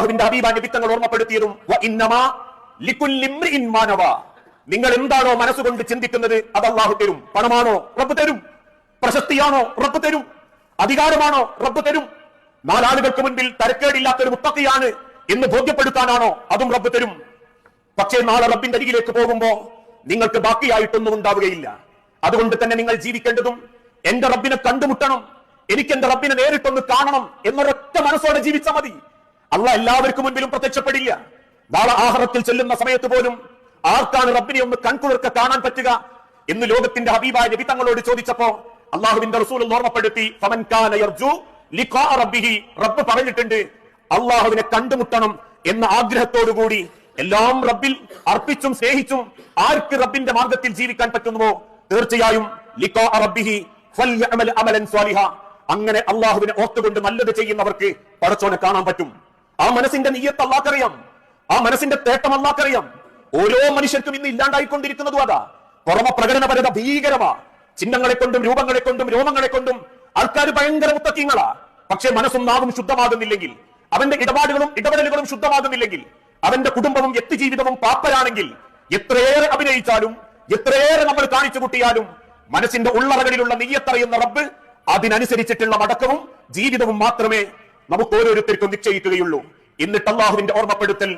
അള്ളാഹുവിന്റെ ഹബീബായ നബി തങ്ങൾ ഓർമ്മപ്പെടുത്തിയതും നിങ്ങൾ എന്താണോ മനസ്സുകൊണ്ട് ചിന്തിക്കുന്നത് അത് അള്ളാഹു തരും. പണമാണോ റബ്ബ് തരും, പ്രശസ്തിയാണോ റബ്ബ് തരും, അധികാരമാണോ റബ്ബ് തരും, നാലാളുകൾക്ക് മുൻപിൽ തരക്കേടില്ലാത്തൊരു മുത്തഖിയാണ് എന്ന് ബോധ്യപ്പെടുത്താനാണോ അതും റബ്ബ് തരും. പക്ഷേ നാളെ റബ്ബിന്റെ അരികിലേക്ക് പോകുമ്പോ നിങ്ങൾക്ക് ബാക്കിയായിട്ടൊന്നും ഉണ്ടാവുകയില്ല. അതുകൊണ്ട് തന്നെ നിങ്ങൾ ജീവിക്കേണ്ടതും എന്റെ റബ്ബിനെ കണ്ടുമുട്ടണം, എനിക്ക് എന്റെ റബ്ബിനെ നേരിട്ടൊന്ന് കാണണം എന്നൊരൊറ്റ മനസ്സോടെ ജീവിച്ചാൽ മതി. അള്ളാഹ് എല്ലാവർക്കും മുൻപിലും പ്രത്യക്ഷപ്പെടില്ല. നാളെ ആഖിറത്തിൽ ചെല്ലുന്ന സമയത്ത് പോലും ആർക്കാണ് റബ്ബിനെ ഒന്ന് കൺകുളിർക്ക കാണാൻ പറ്റുക എന്ന് ലോകത്തിന്റെ ഹബീബായ നബി തങ്ങളോട് ചോദിച്ചപ്പോ അള്ളാഹുവിന്റെ റസൂൽ ഓർമ്മപ്പെടുത്തി, ഫമൻ കാന യർജു ലിഖാ റബ്ബിഹി, റബ്ബ് പറഞ്ഞിട്ടുണ്ട് അള്ളാഹുവിനെ കണ്ടുമുട്ടണം എന്ന ആഗ്രഹത്തോടുകൂടി എല്ലാം റബ്ബിൽ അർപ്പിച്ചും സ്നേഹിച്ചും ആർക്ക് റബ്ബിന്റെ മാർഗത്തിൽ ജീവിക്കാൻ പറ്റുന്നുവോ തീർച്ചയായും ലിഖാ റബ്ബിഹി ഫൽയഅമൽ അമലൻ സ്വാലിഹ, അങ്ങനെ അള്ളാഹുവിനെ ഓർത്തുകൊണ്ട് നല്ലത് ചെയ്യുന്നവർക്ക് പടച്ചോനെ കാണാൻ പറ്റും. ആ മനസ്സിന്റെ നിയ്യത്ത് അല്ലാഹ്ക്കറിയാം, ആ മനസ്സിന്റെ തേട്ടം അല്ലാഹ്ക്കറിയാം. ഓരോ മനുഷ്യർക്കും ഇന്ന് ഇല്ലാണ്ടായിക്കൊണ്ടിരിക്കുന്നതും അതാ. പുറമെ പ്രകടനപരത ഭീകരമാ, ചിഹ്നങ്ങളെ കൊണ്ടും രൂപങ്ങളെ കൊണ്ടും രോമങ്ങളെ കൊണ്ടും ആൾക്കാർ ഭയങ്കര മുത്തക്കിങ്ങളാ. പക്ഷെ മനസ്സും നാവും ശുദ്ധമാകുന്നില്ലെങ്കിൽ, അവന്റെ ഇടപാടുകളും ഇടപെടലുകളും ശുദ്ധമാകുന്നില്ലെങ്കിൽ, അവന്റെ കുടുംബവും വ്യക്തിജീവിതവും പാപ്പരാണെങ്കിൽ എത്രയേറെ അഭിനയിച്ചാലും എത്രയേറെ നമ്മൾ കാണിച്ചു കൂട്ടിയാലും മനസ്സിന്റെ ഉള്ളറകളിലുള്ള നിയ്യത്തറിയുന്ന റബ്ബ് അതിനനുസരിച്ചിട്ടുള്ള മടക്കവും ജീവിതവും മാത്രമേ നമുക്ക് ഓരോരുത്തർക്കും നിശ്ചയിക്കുകയുള്ളൂ. എന്നിട്ട് അള്ളാഹുവിന്റെ ഓർമ്മപ്പെടുത്തൽ